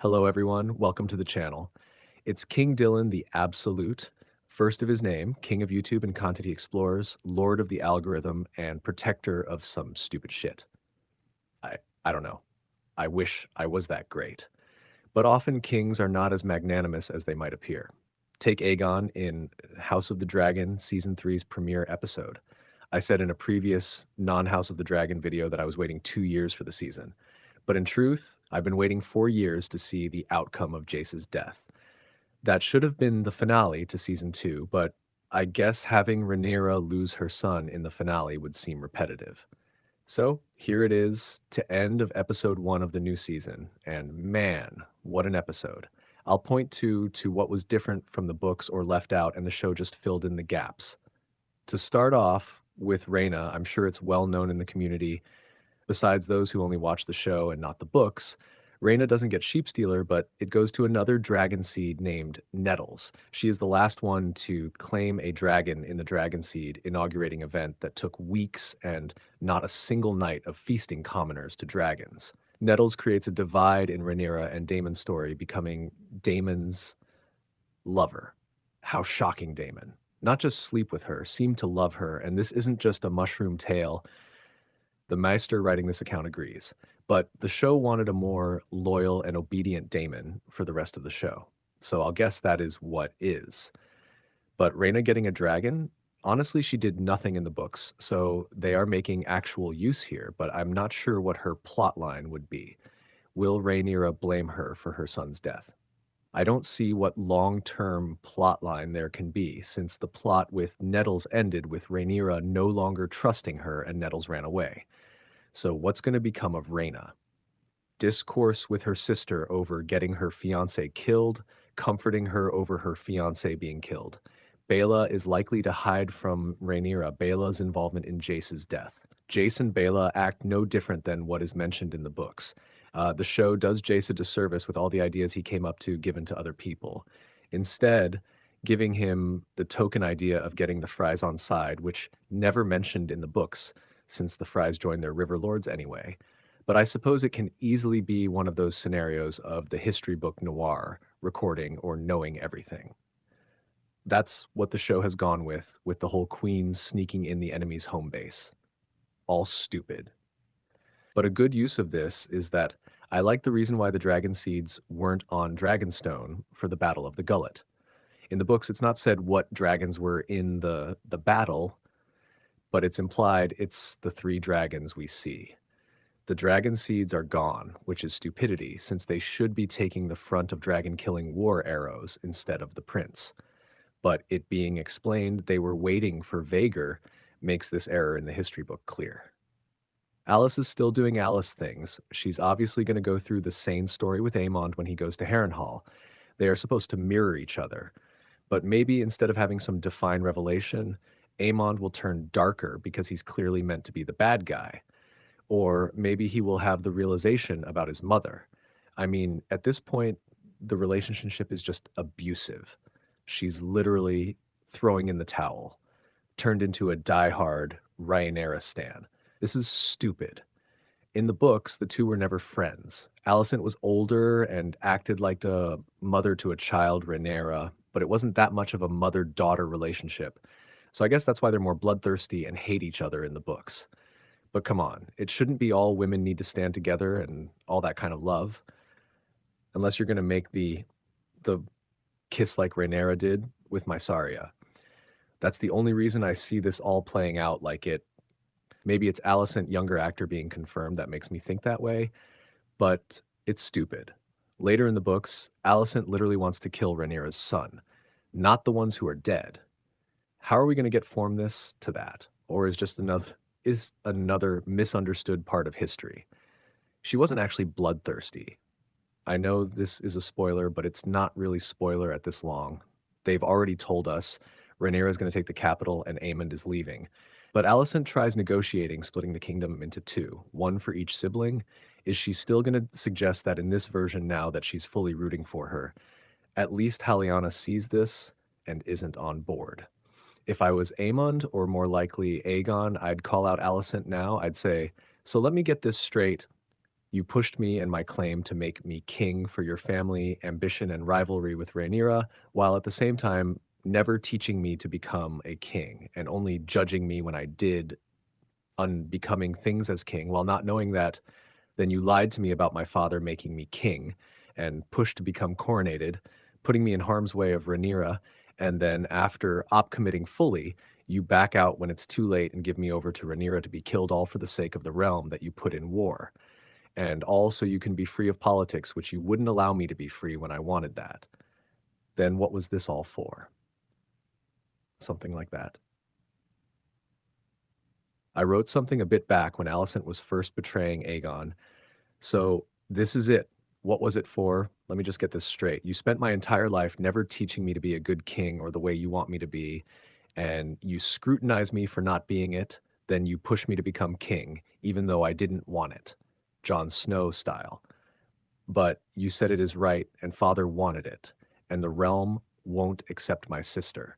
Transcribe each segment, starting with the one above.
Hello, everyone. Welcome to the channel. It's King Dylan the Absolute, first of his name, King of YouTube and Content he explores, Lord of the Algorithm, and protector of some stupid shit. I, I don't know. I wish I was that great. But often kings are not as magnanimous as they might appear. Take Aegon in House of the Dragon Season three's premiere episode. I said in a previous non-House of the Dragon video that I was waiting 2 years for the season. But in truth, I've been waiting 4 years to see the outcome of Jace's death. That should have been the finale to season two, but I guess having Rhaenyra lose her son in the finale would seem repetitive. So here it is to end of episode one of the new season, and man, what an episode. I'll point to what was different from the books or left out, and the show just filled in the gaps. To start off with Rhaena, I'm sure it's well known in the community. Besides those who only watch the show and not the books, Rhaena doesn't get Sheepstealer, but it goes to another dragon seed named Nettles. She is the last one to claim a dragon in the Dragon Seed inaugurating event that took weeks and not a single night of feasting commoners to dragons. Nettles creates a divide in Rhaenyra and Daemon's story, becoming Daemon's lover. How shocking, Daemon. Not just sleep with her, seem to love her, and this isn't just a mushroom tale. The Meister writing this account agrees, but the show wanted a more loyal and obedient Daemon for the rest of the show. So I'll guess that is what is. But Rhaena getting a dragon, honestly, she did nothing in the books, so they are making actual use here, but I'm not sure what her plot line would be. Will Rhaenyra blame her for her son's death? I don't see what long-term plot line there can be, since the plot with Nettles ended with Rhaenyra no longer trusting her and Nettles ran away. So what's going to become of Rhaena? Discourse with her sister over getting her fiance killed, comforting her over her fiance being killed. Baela is likely to hide from Rhaenyra Baela's involvement in Jace's death. Jace and Baela act no different than what is mentioned in the books. The show does Jace a disservice with all the ideas he came up to given to other people. Instead, giving him the token idea of getting the Fries on side, which never mentioned in the books, since the Fries joined their River Lords anyway. But I suppose it can easily be one of those scenarios of the history book noir, recording or knowing everything. That's what the show has gone with the whole queens sneaking in the enemy's home base. All stupid. But a good use of this is that I like the reason why the dragon seeds weren't on Dragonstone for the Battle of the Gullet. In the books, it's not said what dragons were in the battle, but it's implied it's the three dragons we see. The dragon seeds are gone, which is stupidity, since they should be taking the front of dragon-killing war arrows instead of the prince. But it being explained they were waiting for Vagar makes this error in the history book clear. Alice is still doing Alice things. She's obviously going to go through the same story with Aemond when he goes to Harrenhal. They are supposed to mirror each other. But maybe instead of having some defined revelation, Aemond will turn darker because he's clearly meant to be the bad guy. Or maybe he will have the realization about his mother. I mean, at this point, the relationship is just abusive. She's literally throwing in the towel, turned into a diehard Rhaenyra stan. This is stupid. In the books, the two were never friends. Alicent was older and acted like a mother to a child, Rhaenyra, but it wasn't that much of a mother-daughter relationship. So I guess that's why they're more bloodthirsty and hate each other in the books. But come on, it shouldn't be all women need to stand together and all that kind of love, unless you're going to make the kiss like Rhaenyra did with Mysaria. That's the only reason I see this all playing out like it. Maybe it's Alicent, younger actor, being confirmed that makes me think that way, but it's stupid. Later in the books, Alicent literally wants to kill Rhaenyra's son, not the ones who are dead. How are we going to get from this to that? Or is another misunderstood part of history? She wasn't actually bloodthirsty. I know this is a spoiler, but it's not really spoiler at this long. They've already told us Rhaenyra is going to take the capital and Aemond is leaving. But Alicent tries negotiating, splitting the kingdom into two, one for each sibling. Is she still going to suggest that in this version now that she's fully rooting for her? At least Haliana sees this and isn't on board. If I was Aemond, or more likely Aegon, I'd call out Alicent now. I'd say, so let me get this straight. You pushed me and my claim to make me king for your family, ambition, and rivalry with Rhaenyra, while at the same time never teaching me to become a king and only judging me when I did unbecoming things as king, while not knowing that then you lied to me about my father making me king and pushed to become coronated, putting me in harm's way of Rhaenyra, and then after op-committing fully, you back out when it's too late and give me over to Rhaenyra to be killed, all for the sake of the realm that you put in war. And all so you can be free of politics, which you wouldn't allow me to be free when I wanted that. Then what was this all for? Something like that. I wrote something a bit back when Alicent was first betraying Aegon. So this is it. What was it for? Let me just get this straight. You spent my entire life never teaching me to be a good king or the way you want me to be, and you scrutinize me for not being it. Then you push me to become king, even though I didn't want it. Jon Snow style. But you said it is right, and father wanted it, and the realm won't accept my sister.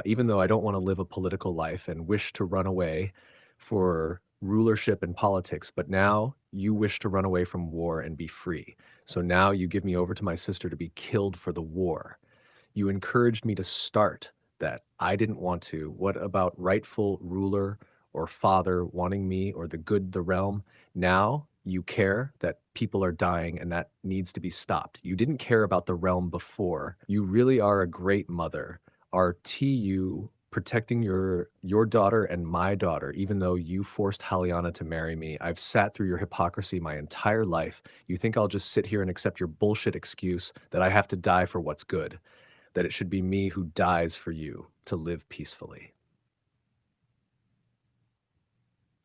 Even though I don't want to live a political life and wish to run away for rulership and politics, but now you wish to run away from war and be free. So now you give me over to my sister to be killed for the war. You encouraged me to start that. I didn't want to. What about rightful ruler or father wanting me or the good, the realm? Now you care that people are dying and that needs to be stopped. You didn't care about the realm before. You really are a great mother. Our TU protecting your daughter and my daughter, even though you forced Haliana to marry me. I've sat through your hypocrisy my entire life. You think I'll just sit here and accept your bullshit excuse that I have to die for what's good? That it should be me who dies for you to live peacefully.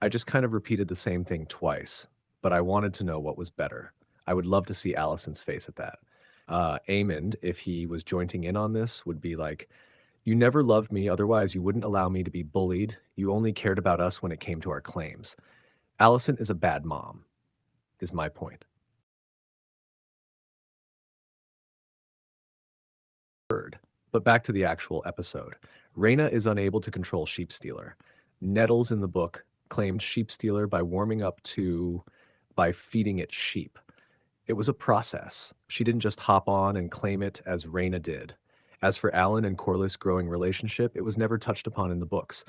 I just kind of repeated the same thing twice, but I wanted to know what was better. I would love to see Alicent's face at that. Aemond, if he was jointing in on this, would be like, you never loved me, otherwise you wouldn't allow me to be bullied. You only cared about us when it came to our claims. Alicent is a bad mom, is my point. But back to the actual episode. Rhaena is unable to control Sheepstealer. Nettles in the book claimed Sheepstealer by feeding it sheep. It was a process. She didn't just hop on and claim it as Rhaena did. As for Alan and Corlys' growing relationship, it was never touched upon in the books.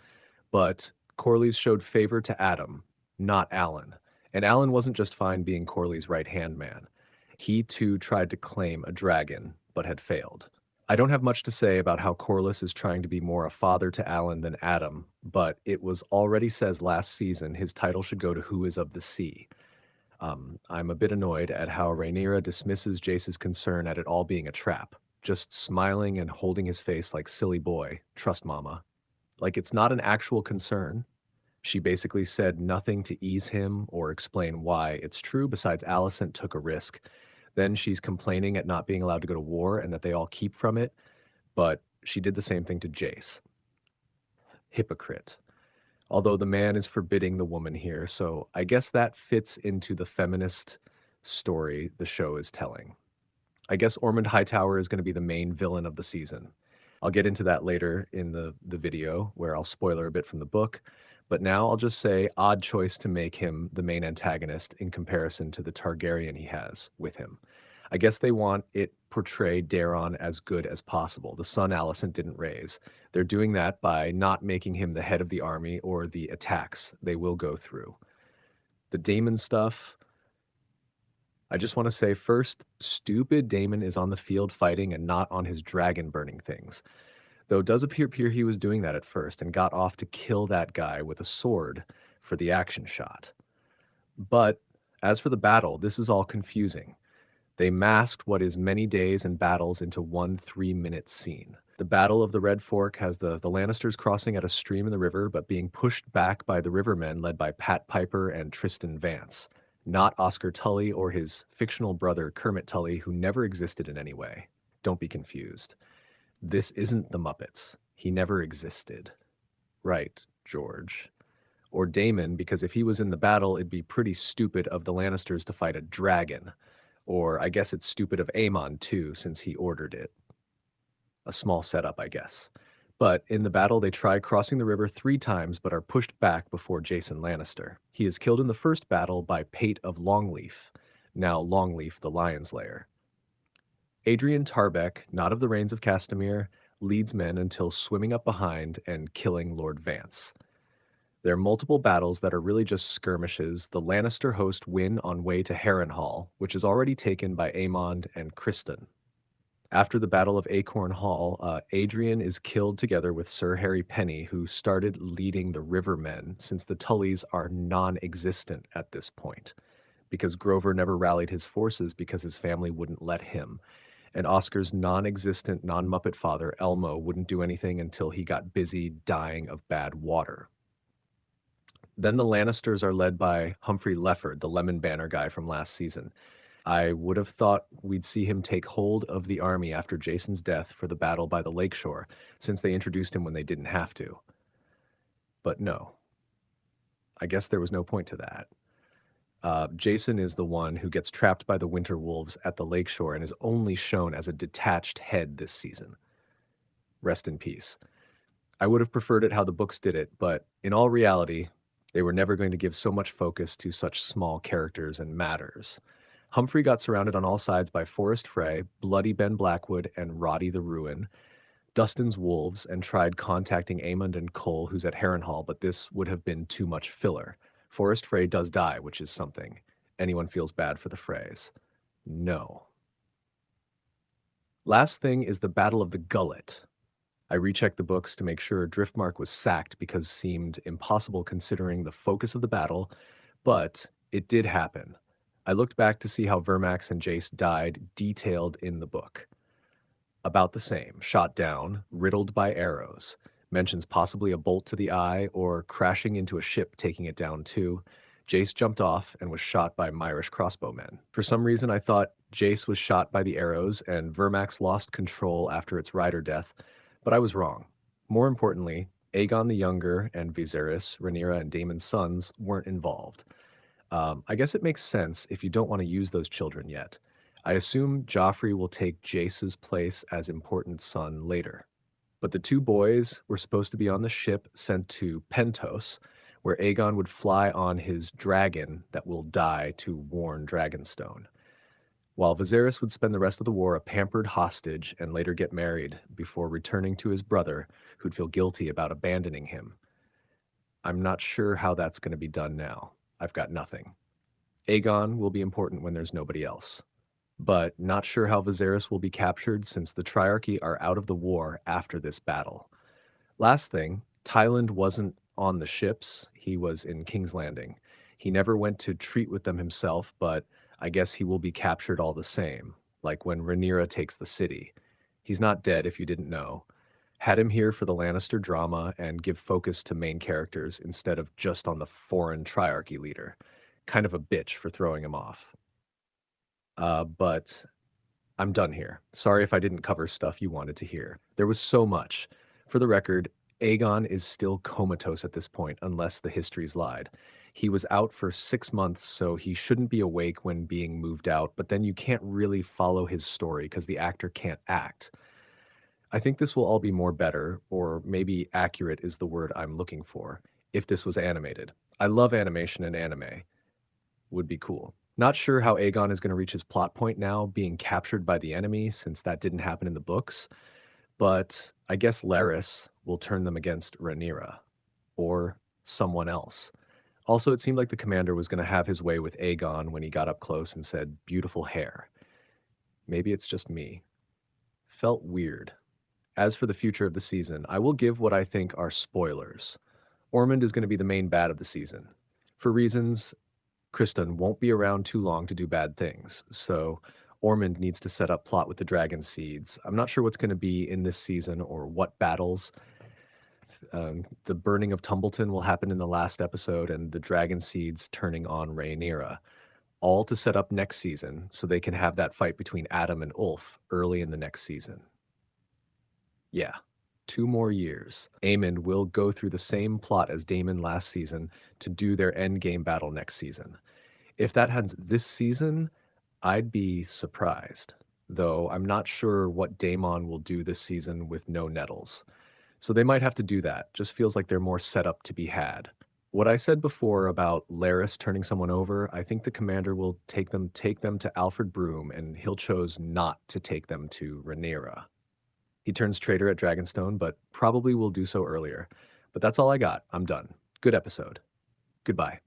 But Corlys showed favor to Adam, not Alan. And Alan wasn't just fine being Corlys' right-hand man. He too tried to claim a dragon, but had failed. I don't have much to say about how Corlys is trying to be more a father to Alan than Adam, but it was already says last season his title should go to Who is of the Sea. I'm a bit annoyed at how Rhaenyra dismisses Jace's concern at it all being a trap, just smiling and holding his face like silly boy, trust mama. Like it's not an actual concern. She basically said nothing to ease him or explain why it's true besides Alicent took a risk. Then she's complaining at not being allowed to go to war and that they all keep from it, but she did the same thing to Jace. Hypocrite. Although the man is forbidding the woman here, so I guess that fits into the feminist story the show is telling. I guess Ormond Hightower is going to be the main villain of the season. I'll get into that later in the video where I'll spoiler a bit from the book, but now I'll just say odd choice to make him the main antagonist in comparison to the Targaryen he has with him. I guess they want it portray Daeron as good as possible, the son Alicent didn't raise. They're doing that by not making him the head of the army or the attacks they will go through. The Daemon stuff, I just want to say first, stupid Daemon is on the field fighting and not on his dragon burning things. Though it does appear he was doing that at first and got off to kill that guy with a sword for the action shot. But as for the battle, this is all confusing. They masked what is many days and battles into one 3-minute scene. The Battle of the Red Fork has the Lannisters crossing at a stream in the river, but being pushed back by the Rivermen led by Pat Piper and Tristan Vance, not Oscar Tully or his fictional brother Kermit Tully, who never existed in any way. Don't be confused. This isn't the Muppets. He never existed. Right, George. Or Daemon, because if he was in the battle, it'd be pretty stupid of the Lannisters to fight a dragon. Or I guess it's stupid of Aemon too, since he ordered it. A small setup, I guess. But in the battle, they try crossing the river 3 times but are pushed back before Jason Lannister. He is killed in the first battle by Pate of Longleaf, now Longleaf the Lion's Lair. Adrian Tarbeck, not of the Rains of Castamere, leads men until swimming up behind and killing Lord Vance. There are multiple battles that are really just skirmishes. The Lannister host win on way to Harrenhal, which is already taken by Aemond and Criston. After the Battle of Acorn Hall, Adrian is killed together with Sir Harry Penny, who started leading the Rivermen since the Tullys are non-existent at this point, because Grover never rallied his forces because his family wouldn't let him. And Oscar's non-existent, non-Muppet father, Elmo, wouldn't do anything until he got busy dying of bad water. Then the Lannisters are led by Humphrey Lefford, the Lemon Banner guy from last season. I would have thought we'd see him take hold of the army after Jason's death for the battle by the lakeshore, since they introduced him when they didn't have to. But no. I guess there was no point to that. Jason is the one who gets trapped by the Winter Wolves at the lakeshore and is only shown as a detached head this season. Rest in peace. I would have preferred it how the books did it, but in all reality, they were never going to give so much focus to such small characters and matters. Humphrey got surrounded on all sides by Forrest Frey, Bloody Ben Blackwood, and Roddy the Ruin, Dustin's Wolves, and tried contacting Aemond and Cole, who's at Harrenhal, but this would have been too much filler. Forrest Frey does die, which is something. Anyone feels bad for the Freys? No. Last thing is the Battle of the Gullet. I rechecked the books to make sure Driftmark was sacked because seemed impossible considering the focus of the battle, but it did happen. I looked back to see how Vermax and Jace died, detailed in the book. About the same, shot down, riddled by arrows, mentions possibly a bolt to the eye or crashing into a ship taking it down too. Jace jumped off and was shot by Myrish crossbowmen. For some reason, I thought Jace was shot by the arrows and Vermax lost control after its rider death, but I was wrong. More importantly, Aegon the Younger and Viserys, Rhaenyra, and Daemon's sons weren't involved. I guess it makes sense if you don't want to use those children yet. I assume Joffrey will take Jace's place as important son later. But the 2 boys were supposed to be on the ship sent to Pentos, where Aegon would fly on his dragon that will die to warn Dragonstone, while Viserys would spend the rest of the war a pampered hostage and later get married before returning to his brother, who'd feel guilty about abandoning him. I'm not sure how that's going to be done now. I've got nothing. Aegon will be important when there's nobody else, but not sure how Viserys will be captured since the Triarchy are out of the war after this battle. Last thing, Tyland wasn't on the ships, he was in King's Landing. He never went to treat with them himself, but I guess he will be captured all the same, like when Rhaenyra takes the city. He's not dead if you didn't know. Had him here for the Lannister drama and give focus to main characters instead of just on the foreign Triarchy leader. Kind of a bitch for throwing him off. But I'm done here. Sorry if I didn't cover stuff you wanted to hear. There was so much. For the record, Aegon is still comatose at this point, unless the histories lied. He was out for 6 months, so he shouldn't be awake when being moved out, but then you can't really follow his story because the actor can't act. I think this will all be more better, or maybe accurate is the word I'm looking for, if this was animated. I love animation and anime. Would be cool. Not sure how Aegon is going to reach his plot point now, being captured by the enemy, since that didn't happen in the books. But I guess Larys will turn them against Rhaenyra, or someone else. Also, it seemed like the commander was going to have his way with Aegon when he got up close and said, "Beautiful hair." Maybe it's just me. Felt weird. As for the future of the season, I will give what I think are spoilers. Ormond is going to be the main bad of the season. For reasons, Criston won't be around too long to do bad things, so Ormond needs to set up plot with the dragon seeds. I'm not sure what's going to be in this season or what battles. The burning of Tumbleton will happen in the last episode, and the dragon seeds turning on Rhaenyra, all to set up next season so they can have that fight between Adam and Ulf early in the next season. Yeah, 2 more years. Aemond will go through the same plot as Daemon last season to do their endgame battle next season. If that happens this season, I'd be surprised, though I'm not sure what Daemon will do this season with no Nettles. So they might have to do that. Just feels like they're more set up to be had. What I said before about Laris turning someone over, I think the commander will take them to Alfred Broom, and he'll chose not to take them to Rhaenyra. He turns traitor at Dragonstone, but probably will do so earlier. But that's all I got. I'm done. Good episode. Goodbye.